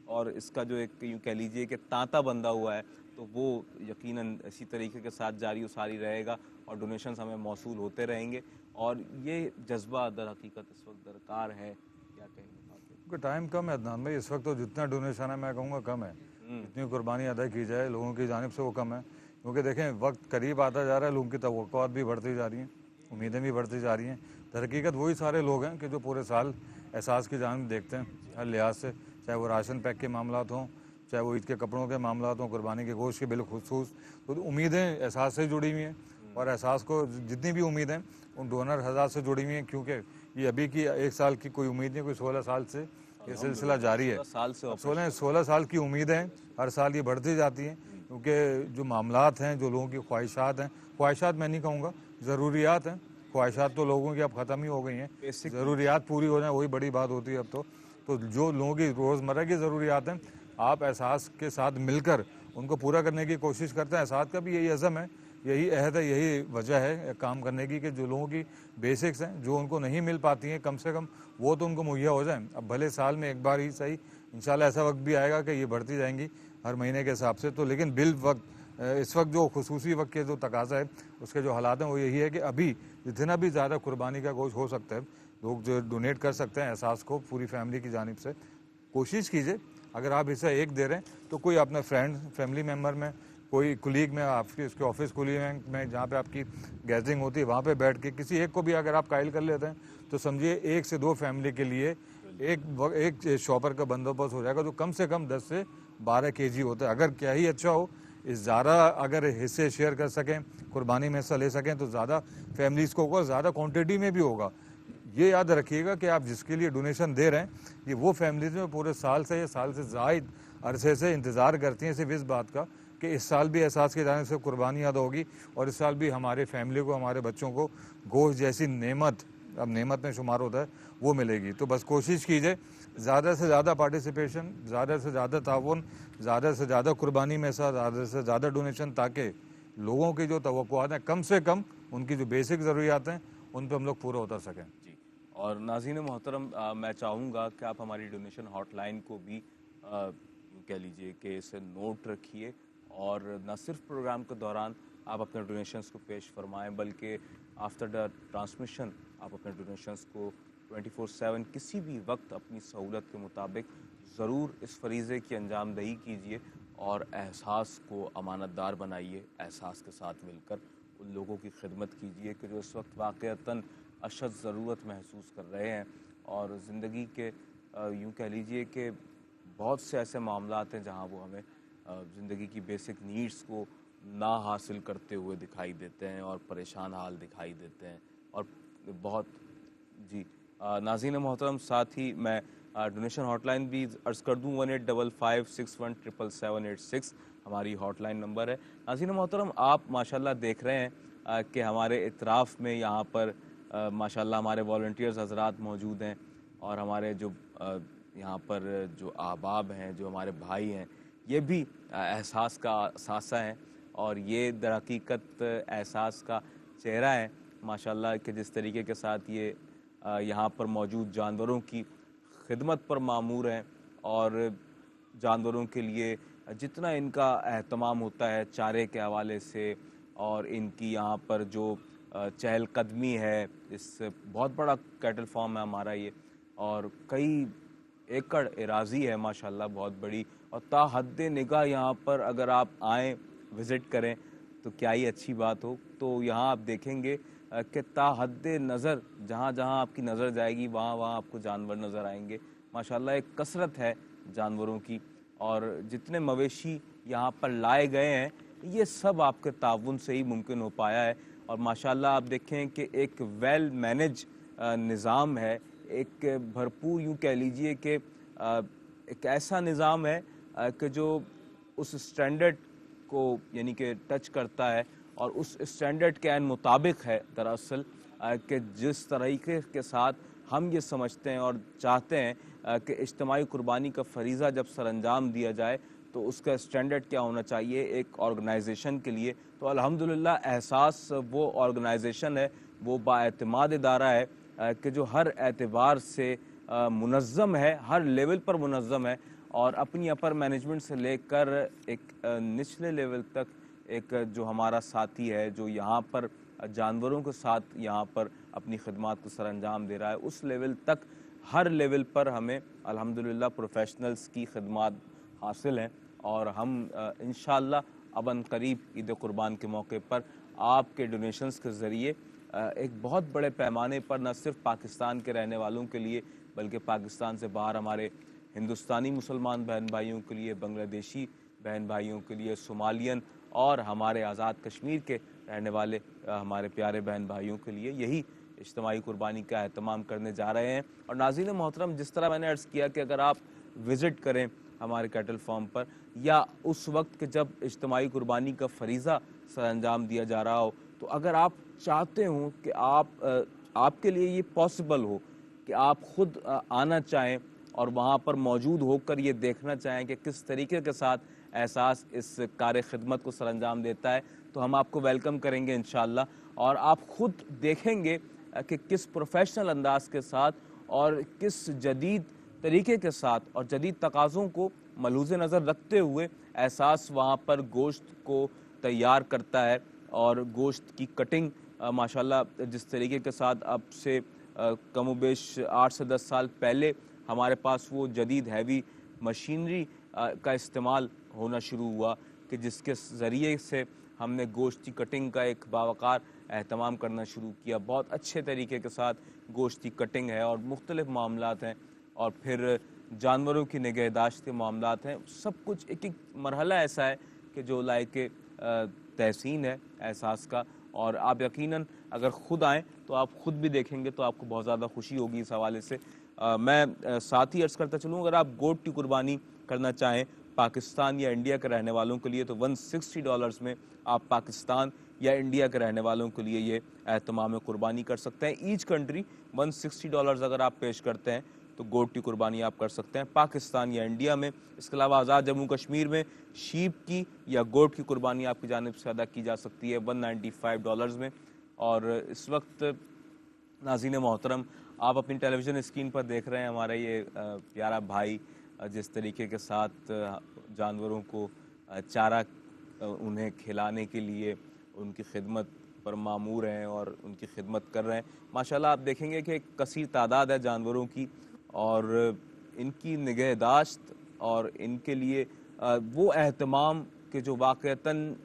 Speaker 3: और इसका जो एक यूँ कह लीजिए कि तांता बंधा हुआ है, तो वो यकीनन इसी तरीके के साथ जारी व सारी रहेगा और डोनेशंस हमें मौसूल होते रहेंगे। और ये जज्बा दर हकीकत इस वक्त दरकार है। क्या कहेंगे?
Speaker 2: क्योंकि टाइम कम है अदनान भाई, इस वक्त तो जितना डोनेशन है मैं कहूँगा कम है, जितनी कुर्बानी अदा की जाए लोगों की जानिब से वो कम है। क्योंकि देखें वक्त करीब आता जा रहा है, लोगों की तवक्कुआत भी बढ़ती जा रही हैं, उम्मीदें भी बढ़ती जा रही हैं। दर हकीकत वही सारे लोग हैं कि जो पूरे साल एहसास की जानिब देखते हैं हर लिहाज से, चाहे वो राशन पैक के मामलात हों, चाहे वो ईद के कपड़ों के मामलात हों, कुर्बानी के गोश्त के बिलखुसूस। तो उम्मीदें एहसास से जुड़ी हुई हैं और एहसास को जितनी भी उम्मीदें उन डोनर हज़ार से जुड़ी हुई हैं, क्योंकि ये अभी की एक साल की कोई उम्मीद नहीं, कोई 16 साल से ये सिलसिला जारी है। 16 साल की उम्मीद है, हर साल ये बढ़ती जाती हैं, क्योंकि जो मामलात हैं, जो लोगों की ख्वाहिशात हैं, ख्वाहिशात मैं नहीं कहूँगा, ज़रूरियात हैं। ख्वाहिशात तो लोगों की अब ख़त्म ही हो गई हैं, ज़रूरियात पूरी हो जाए वही बड़ी बात होती है अब तो जो लोगों की रोज़मर्रा की ज़रूरियात हैं, आप एहसास के साथ मिलकर उनको पूरा करने की कोशिश करते हैं। एहसास का भी यही अज़म है, यही अहद है, यही वजह है काम करने की कि जो लोगों की बेसिक्स हैं, जो उनको नहीं मिल पाती हैं, कम से कम वो तो उनको मुहैया हो जाए। अब भले साल में एक बार ही सही, इंशाल्लाह ऐसा वक्त भी आएगा कि ये बढ़ती जाएंगी हर महीने के हिसाब से। तो लेकिन बिल वक्त इस वक्त जो खुसूसी वक्त के जो तकाजा है, उसके जो हालात हैं, वो यही है कि अभी जितना भी ज़्यादा कुर्बानी का गोश्त हो सकता है, लोग जो डोनेट कर सकते हैं एहसास को पूरी फैमिली की जानिब से। कोशिश कीजिए अगर आप इससे एक दे रहे हैं तो कोई अपने फ्रेंड फैमिली मेम्बर में, कोई कुलीग में, आपकी उसके ऑफिस कुलीग में जहाँ पे आपकी गैदरिंग होती है, वहाँ पे बैठ के किसी एक को भी अगर आप कायल कर लेते हैं तो समझिए 1 से 2 फैमिली के लिए एक शॉपर का बंदोबस्त हो जाएगा, जो कम से कम 10 से 12 केजी होता है। अगर क्या ही अच्छा हो, इस ज़्यादा अगर हिस्से शेयर कर सकें, कुर्बानी में हिस्सा ले सकें, तो ज़्यादा फैमिलीज़ को होगा, ज़्यादा क्वान्टिटी में भी होगा। ये याद रखिएगा कि आप जिसके लिए डोनेशन दे रहे हैं, ये वो फैमिलीज में पूरे साल से या साल से ज़ायद अरसे से इंतज़ार करती हैं सिर्फ इस बात का कि इस साल भी एहसास के जाने से कुर्बानी अदा होगी और इस साल भी हमारे फैमिली को, हमारे बच्चों को गोश्त जैसी नेमत, अब नेमत में शुमार होता है, वो मिलेगी। तो बस कोशिश कीजिए ज़्यादा से ज़्यादा पार्टिसिपेशन, ज़्यादा से ज़्यादा ताउन, ज़्यादा से ज़्यादा कुर्बानी में ज़्यादा से ज़्यादा डोनेशन, ताकि लोगों की जो तवक्कुआत हैं, कम से कम उनकी जो बेसिक ज़रूरियात हैं, उन पर हम लोग पूरा उतर सकें।
Speaker 3: और नाज़रीन मोहतरम, मैं चाहूँगा कि आप हमारी डोनेशन हॉटलाइन को भी यूँ कह लीजिए कि इसे नोट रखिए और न सिर्फ प्रोग्राम के दौरान आप अपने डोनेशंस को पेश फरमाएं, बल्कि आफ्टर द ट्रांसमिशन आप अपने डोनेशंस को 24/7 किसी भी वक्त अपनी सहूलत के मुताबिक ज़रूर इस फरीज़े की अंजामदही कीजिए और एहसास को अमानतदार बनाइए। एहसास के साथ मिलकर उन लोगों की खिदमत कीजिए कि जो इस वक्त वाक़अतन अशद ज़रूरत महसूस कर रहे हैं और ज़िंदगी के यूँ कह लीजिए कि बहुत से ऐसे मामलात हैं जहाँ वो हमें ज़िंदगी की बेसिक नीड्स को ना हासिल करते हुए दिखाई देते हैं और परेशान हाल दिखाई देते हैं और बहुत जी नाज़रीन मोहतरम, साथ ही मैं डोनेशन हॉटलाइन भी अर्ज़ कर दूँ 185561778786 हमारी हॉटलाइन नंबर है। नाज़रीन मोहतरम, आप माशाल्लाह देख रहे हैं कि हमारे इतराफ़ में यहाँ पर माशाल्लाह हमारे वॉलंटियर्स हज़रात मौजूद हैं और हमारे जो यहाँ पर जो अहबाब हैं, जो हमारे भाई हैं, ये भी एहसास का सासा हैं और ये दर हकीकत एहसास का चेहरा है माशाल्लाह कि जिस तरीके के साथ ये यहाँ पर मौजूद जानवरों की खिदमत पर मामूर हैं और जानवरों के लिए जितना इनका एहतमाम होता है चारे के हवाले से और इनकी यहाँ पर जो चहलकदमी है, इस बहुत बड़ा कैटल फार्म है हमारा ये और कई एकड़ एराज़ी है माशाल्लाह बहुत बड़ी और ताहद्द निगाह यहाँ पर अगर आप आएँ विज़िट करें तो क्या ही अच्छी बात हो। तो यहाँ आप देखेंगे कि ताहद्द नज़र जहाँ जहाँ आपकी नज़र जाएगी वहाँ वहाँ आपको जानवर नज़र आएंगे। माशाल्लाह एक कसरत है जानवरों की और जितने मवेशी यहाँ पर लाए गए हैं ये सब आपके ताउन से ही मुमकिन हो पाया है और माशाल्लाह आप देखें कि एक वेल मैनेज निज़ाम है, एक भरपूर यूँ कह लीजिए कि एक ऐसा निज़ाम है कि जो उस स्टैंडर्ड को यानी कि टच करता है और उस स्टैंडर्ड के मुताबिक है दरअसल कि जिस तरीके के साथ हम ये समझते हैं और चाहते हैं कि इज्तिमाई कुर्बानी का फरीज़ा जब सरअंजाम दिया जाए तो उसका स्टैंडर्ड क्या होना चाहिए एक ऑर्गेनाइजेशन के लिए। तो अल्हम्दुलिल्लाह एहसास वो ऑर्गेनाइजेशन है, वो बाएतमाद इदारा है कि जो हर एतबार से मुनज़्ज़म है, हर लेवल पर मुनज़्ज़म है और अपनी अपर मैनेजमेंट से लेकर एक निचले लेवल तक एक जो हमारा साथी है जो यहाँ पर जानवरों के साथ यहाँ पर अपनी खिदमत को सरअंजाम दे रहा है, उस लेवल तक हर लेवल पर हमें अल्हम्दुलिल्लाह प्रोफेशनल्स की खिदमत हासिल हैं और हम इंशाअल्लाह अबन करीब ईद कुर्बान के मौके पर आपके डोनेशंस के ज़रिए एक बहुत बड़े पैमाने पर न सिर्फ पाकिस्तान के रहने वालों के लिए बल्कि पाकिस्तान से बाहर हमारे हिंदुस्तानी मुसलमान बहन भाइयों के लिए, बांग्लादेशी बहन भाइयों के लिए, सोमालियन और हमारे आज़ाद कश्मीर के रहने वाले हमारे प्यारे बहन भाइयों के लिए यही इज्तिमाई कुर्बानी का एहतमाम करने जा रहे हैं। और नाज़रीन मोहतरम, जिस तरह मैंने अर्ज़ किया कि अगर आप विज़िट करें हमारे कैटल फार्म पर या उस वक्त के जब इज्तिमाई कुर्बानी का फरीज़ा सरअंजाम दिया जा रहा हो, तो अगर आप चाहते हों कि आपके लिए ये पॉसिबल हो कि आप ख़ुद आना चाहें और वहाँ पर मौजूद होकर ये देखना चाहें कि किस तरीके के साथ एहसास इस कार्य खिदमत को सरअंजाम देता है, तो हम आपको वेलकम करेंगे इंशाअल्लाह और आप ख़ुद देखेंगे कि किस प्रोफेशनल अंदाज के साथ और किस जदीद तरीके के साथ और जदीद तकाज़ों को मलूज़ नज़र रखते हुए एहसास वहाँ पर गोश्त को तैयार करता है और गोश्त की कटिंग माशाल्लाह जिस तरीके के साथ अब से कमोबेश 8 से 10 साल पहले हमारे पास वो जदीद हैवी मशीनरी का इस्तेमाल होना शुरू हुआ कि जिसके ज़रिए से हमने गोश्त की कटिंग का एक बावकार एहतमाम करना शुरू किया। बहुत अच्छे तरीके के साथ गोश्त की कटिंग है और मुख्तलिफ़ मामलात हैं और फिर जानवरों की निगहदाश्त के मामलात हैं। सब कुछ एक एक मरहला ऐसा है कि जो लायक तहसीन है एहसास का और आप यकीनन अगर ख़ुद आएँ तो आप ख़ुद भी देखेंगे तो आपको बहुत ज़्यादा खुशी होगी इस हवाले से। मैं साथ ही अर्ज़ करता चलूँ, अगर आप गोट की कुर्बानी करना चाहें पाकिस्तान या इंडिया के रहने वालों के लिए तो $160 में आप पाकिस्तान या इंडिया के रहने वालों के लिए ये एहतमाम कुर्बानी कर सकते हैं। ईच कंट्री $160 अगर आप पेश करते हैं तो गोट की कुर्बानी आप कर सकते हैं पाकिस्तान या इंडिया में। इसके अलावा आज़ाद जम्मू कश्मीर में शीप की या गोट की कुर्बानी आपकी जानिब से अदा की जा सकती है $195 में। और इस वक्त नाज़रीन मोहतरम, आप अपनी टेलीविज़न स्क्रीन पर देख रहे हैं हमारा ये प्यारा भाई जिस तरीके के साथ जानवरों को चारा उन्हें खिलाने के लिए उनकी खिदमत पर मामूर हैं और उनकी खिदमत कर रहे हैं। माशाल्लाह आप देखेंगे कि एक कसीर तादाद है जानवरों की और इनकी निगहदाश्त और इनके लिए वो एहतमाम कि जो वाक़तन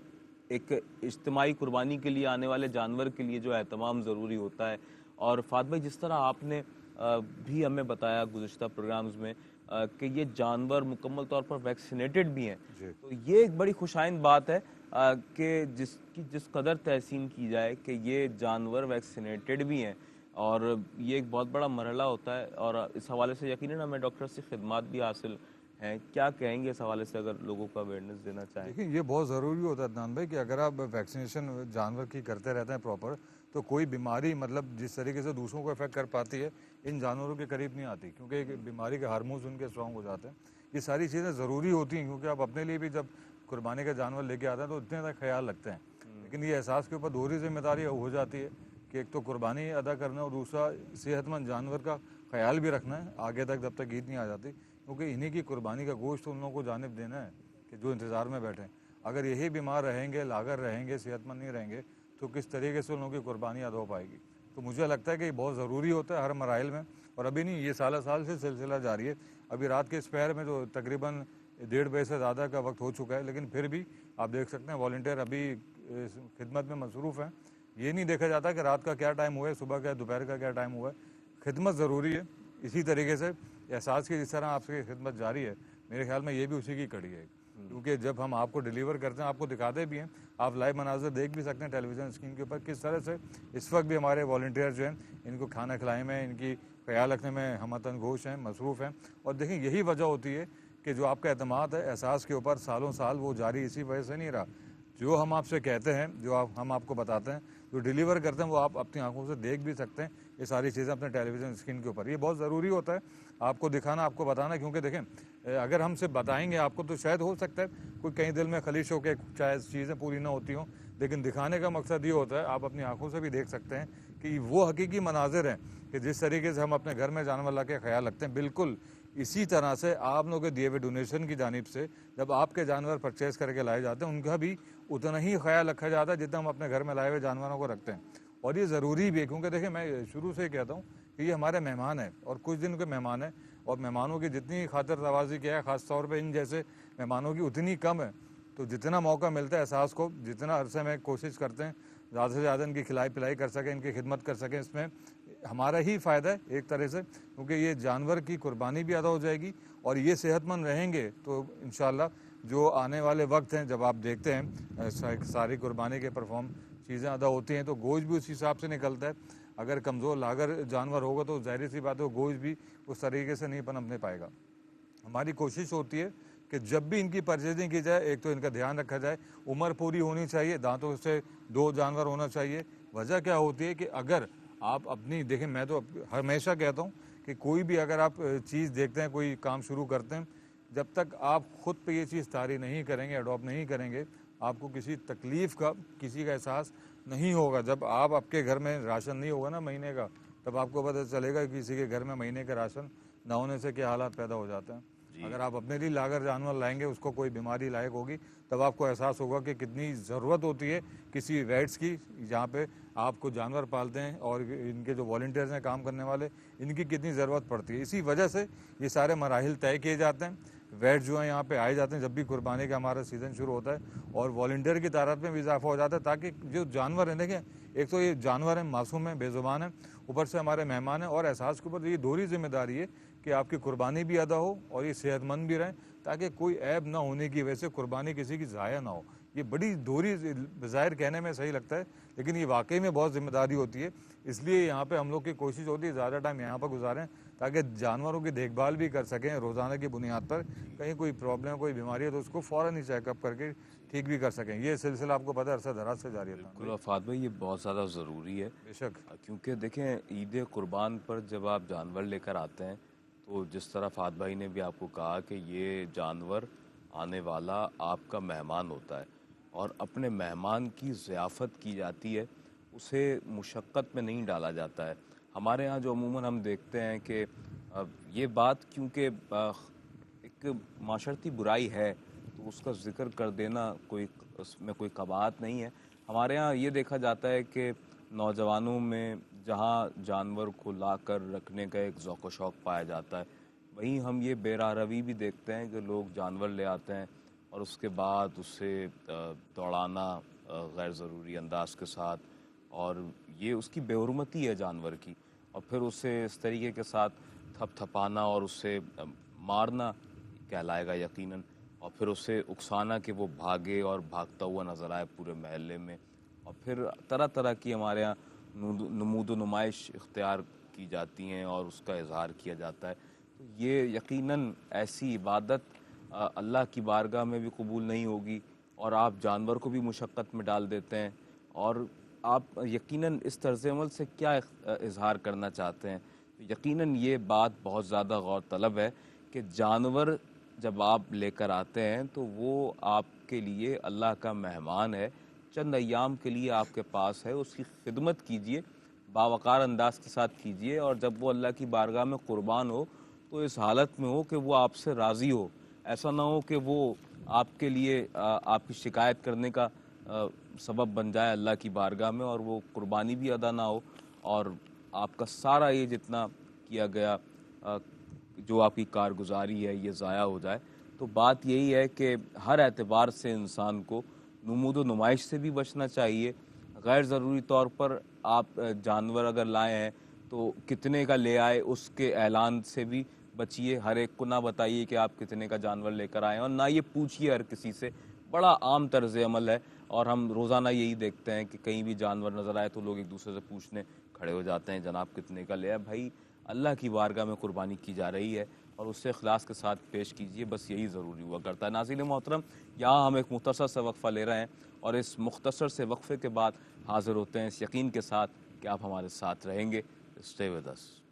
Speaker 3: एक इज्तिमाई कुर्बानी के लिए आने वाले जानवर के लिए जो एहतमाम ज़रूरी होता है। और फात भाई, जिस तरह आपने भी हमें बताया गुज़िश्ता प्रोग्राम्स में कि ये जानवर मुकम्मल तौर पर वैक्सीनेटेड भी हैं, तो ये एक बड़ी खुशाइंद बात है कि जिस कदर तहसीन की जाए कि ये जानवर वैक्सीनेटेड भी हैं, और ये एक बहुत बड़ा मरहला होता है। और इस हवाले से यकीनन हमें डॉक्टर से खिदमत भी हासिल हैं। क्या कहेंगे इस हवाले से, अगर लोगों को अवेयरनेस देना चाहें?
Speaker 2: देखिए, ये बहुत ज़रूरी होता है अदनान भाई कि अगर आप वैक्सीनेशन जानवर की करते रहते हैं प्रॉपर, तो कोई बीमारी मतलब जिस तरीके से दूसरों को इफेक्ट कर पाती है, इन जानवरों के करीब नहीं आती, क्योंकि एक बीमारी के हार्मोन्स उनके स्ट्रॉन्ग हो जाते हैं। ये सारी चीज़ें ज़रूरी होती हैं, क्योंकि आप अपने लिए भी जब कुर्बानी का जानवर लेके आते हैं तो इतने ज़्यादा ख्याल रखते हैं। लेकिन ये एहसास के ऊपर दोहरी जिम्मेदारी हो जाती है कि एक तो कुर्बानी अदा करना और दूसरा सेहतमंद जानवर का ख्याल भी रखना है आगे तक, जब तक ईद नहीं आ जाती, क्योंकि इन्हीं की कुर्बानी का गोश्त उन लोगों को जानिब देना है कि जो इंतज़ार में बैठे। अगर यही बीमार रहेंगे, लागर रहेंगे, सेहतमंद नहीं रहेंगे, तो किस तरीके से उन लोगों की कुर्बानी अदा हो पाएगी। तो मुझे लगता है कि ये बहुत ज़रूरी होता है हर मराइल में, और अभी नहीं, ये साल से सिलसिला जारी है। अभी रात के इस पहर में जो तकरीबन 1:30 बजे से ज़्यादा का वक्त हो चुका है, लेकिन फिर भी आप देख सकते हैं वॉलंटियर अभी खिदमत में मसरूफ़ हैं। ये नहीं देखा जाता कि रात का क्या टाइम हुआ है, सुबह का, दोपहर का क्या टाइम हुआ है। खिदमत ज़रूरी है। इसी तरीके से एहसास की जिस तरह आपसे खिदमत जारी है, मेरे ख्याल में ये भी उसी की कड़ी है। क्योंकि जब हम आपको डिलीवर करते हैं, आपको दिखाते भी हैं, आप लाइव मनाज़र देख भी सकते हैं टेलीविज़न स्क्रीन के ऊपर किस तरह से इस वक्त भी हमारे वॉलंटियर जो हैं इनको खाना खिलाने में, इनकी ख्याल रखने में हमतन गोश हैं, मसरूफ़ हैं। और देखिए, यही वजह होती है कि जो आपका एतमाद है एहसास के ऊपर सालों साल, वो जारी इसी वजह से नहीं रहा। जो हम आपसे कहते हैं, जो हम आपको बताते हैं, जो डिलीवर करते हैं, वो आप अपनी आंखों से देख भी सकते हैं ये सारी चीज़ें अपने टेलीविज़न स्क्रीन के ऊपर। ये बहुत ज़रूरी होता है आपको दिखाना, आपको बताना, क्योंकि देखें अगर हम सिर्फ बताएंगे आपको तो शायद हो सकता है कोई कहीं दिल में खलिश हो के चाहे चीज़ें पूरी ना होती हों, लेकिन दिखाने का मकसद ये होता है आप अपनी आंखों से भी देख सकते हैं कि वो हकीकी मनाजिर हैं कि जिस तरीके से हम अपने घर में जानवर ला के ख्याल रखते हैं, बिल्कुल इसी तरह से आप लोगों के दिए हुए डोनेशन की जानिब से जब आपके जानवर परचेज़ करके लाए जाते हैं, उनका भी उतना ही ख्याल रखा जाता है जितना हम अपने घर में लाए हुए जानवरों को रखते हैं। और ये ज़रूरी भी है, क्योंकि देखिए, मैं शुरू से ही कहता हूँ कि ये हमारे मेहमान हैं और कुछ दिन के मेहमान हैं, और मेहमानों की जितनी खातिर तवाज़ी किया है, ख़ास तौर पे इन जैसे मेहमानों की उतनी कम है। तो जितना मौका मिलता है एहसास को, जितना अरसे में कोशिश करते हैं ज़्यादा से ज़्यादा इनकी खिलाई पिलाई कर सकें, इनकी खिदमत कर सकें, इसमें हमारा ही फ़ायदा है एक तरह से, क्योंकि ये जानवर की कुर्बानी भी अदा हो जाएगी और ये सेहतमंद रहेंगे तो इंशाअल्लाह जो आने वाले वक्त हैं, जब आप देखते हैं सारी कुर्बानी के परफॉर्म चीज़ें अदा होती हैं, तो गोश्त भी उस हिसाब से निकलता है। अगर कमज़ोर लागर जानवर होगा तो ज़ाहिर सी बात है गोश्त भी उस तरीके से नहीं पनपने पाएगा। हमारी कोशिश होती है कि जब भी इनकी परचेजिंग की जाए, एक तो इनका ध्यान रखा जाए, उम्र पूरी होनी चाहिए, दांतों से 2 जानवर होना चाहिए। वजह क्या होती है कि अगर आप अपनी देखें, मैं तो हमेशा कहता हूँ कि कोई भी अगर आप चीज़ देखते हैं, कोई काम शुरू करते हैं, जब तक आप खुद पे ये चीज़ तारी नहीं करेंगे, अडॉप्ट नहीं करेंगे, आपको किसी तकलीफ़ का, किसी का एहसास नहीं होगा। जब आप आपके घर में राशन नहीं होगा ना महीने का, तब आपको पता चलेगा कि किसी के घर में महीने का राशन ना होने से क्या हालात पैदा हो जाते हैं। अगर आप अपने लिए लागर जानवर लाएंगे, उसको कोई बीमारी लायक होगी, तब आपको एहसास होगा कि कितनी ज़रूरत होती है किसी वेट्स की, जहाँ पे आपको जानवर पालते हैं, और इनके जो वॉलंटियर्स हैं काम करने वाले, इनकी कितनी ज़रूरत पड़ती है। इसी वजह से ये सारे मराहिल तय किए जाते हैं। वेट जो है यहाँ पे आए जाते हैं जब भी कुर्बानी का हमारा सीज़न शुरू होता है, और वॉलंटियर की तादाद में भी इजाफा हो जाता है, ताकि जो जानवर हैं, देखें, एक तो ये जानवर हैं, मासूम हैं, बेज़ुबान हैं, ऊपर से हमारे मेहमान हैं, और एहसास के ऊपर ये दोहरी जिम्मेदारी है कि आपकी कुर्बानी भी अदा हो और ये सेहतमंद भी रहें, ताकि कोई ऐब ना होने की वजह से कुर्बानी किसी की ज़ाया ना हो। ये बड़ी दोहरी, ज़ाहिर कहने में सही लगता है, लेकिन ये वाकई में बहुत जिम्मेदारी होती है। इसलिए यहाँ पे हम लोग की कोशिश होती है ज़्यादा टाइम यहाँ पर गुजारें, ताकि जानवरों की देखभाल भी कर सकें रोज़ाना की बुनियाद पर। कहीं कोई प्रॉब्लम, कोई बीमारी है तो उसको फ़ौरन ही चेकअप करके ठीक भी कर सकें। ये सिलसिला आपको पता है अरसा दराज से जारी है।
Speaker 3: बिल्कुल आफात भाई, ये बहुत ज़्यादा ज़रूरी है,
Speaker 2: बेशक,
Speaker 3: क्योंकि देखें, ईद कुर्बान पर जब आप जानवर लेकर आते हैं, तो जिस तरह फात भाई ने भी आपको कहा कि ये जानवर आने वाला आपका मेहमान होता है, और अपने मेहमान की ज़ियाफ़त की जाती है, उसे मुशक्क़त में नहीं डाला जाता है। हमारे यहाँ जो अमूमन हम देखते हैं कि ये बात क्योंकि एक माशरती बुराई है, तो उसका ज़िक्र कर देना कोई, उसमें कोई कबाहत नहीं है। हमारे यहाँ ये देखा जाता है कि नौजवानों में जहाँ जानवर को ला कर रखने का एक ज़ौक़ व शौक़ पाया जाता है, वहीं हम ये बेरारवी भी देखते हैं कि लोग जानवर ले आते हैं और उसके बाद उसे दौड़ाना,
Speaker 1: गैर ज़रूरी अंदाज के साथ, और ये उसकी बेहुरमती है जानवर की, और फिर उसे इस तरीके के साथ थपथपाना और उसे मारना कहलाएगा यकीनन, और फिर उसे उकसाना कि वो भागे और भागता हुआ नज़र आए पूरे महल्ले में, और फिर तरह तरह की हमारे यहाँ नमूद नुमाइश इख्तियार की जाती हैं और उसका इजहार किया जाता है। तो ये यकीनन ऐसी इबादत अल्लाह की बारगाह में भी कबूल नहीं होगी, और आप जानवर को भी मुशक्क़त में डाल देते हैं। और आप यकीनन इस तर्ज़ अमल से क्या इजहार करना चाहते हैं? यकीनन ये बात बहुत ज़्यादा गौर तलब है कि जानवर जब आप लेकर आते हैं तो वो आपके लिए अल्लाह का मेहमान है, चंद अय्याम के लिए आपके पास है, उसकी खिदमत कीजिए, बावक़ार अंदाज के साथ कीजिए, और जब वो अल्लाह की बारगाह में क़ुरबान हो तो इस हालत में हो कि वो आपसे राज़ी हो। ऐसा ना हो कि वो आपके लिए आपकी शिकायत करने का सबब बन जाए अल्लाह की बारगाह में, और वो कुर्बानी भी अदा ना हो, और आपका सारा ये जितना किया गया जो आपकी कारगुजारी है ये ज़ाया हो जाए। तो बात यही है कि हर एतबार से इंसान को नमूद व नुमाइश से भी बचना चाहिए। गैर ज़रूरी तौर पर आप जानवर अगर लाए हैं तो कितने का ले आए उसके ऐलान से भी बचिए। हर एक को ना बताइए कि आप कितने का जानवर लेकर आए हैं, और ना ये पूछिए हर किसी से। बड़ा आम तर्ज़ अमल है, और हम रोज़ाना यही देखते हैं कि कहीं भी जानवर नज़र आए तो लोग एक दूसरे से पूछने खड़े हो जाते हैं, जनाब कितने का ले आए। भाई अल्लाह की बारगाह में कुर्बानी की जा रही है, और उससे इखलास के साथ पेश कीजिए, बस यही ज़रूरी हुआ करता है। नाज़रीन मोहतरम, यहाँ हम एक मुख्तसर सा वक्फ़ा ले रहे हैं, और इस मुख्तसर से वक्फ़े के बाद हाज़िर होते हैं इस यकीन के साथ कि आप हमारे साथ रहेंगे। Stay with us.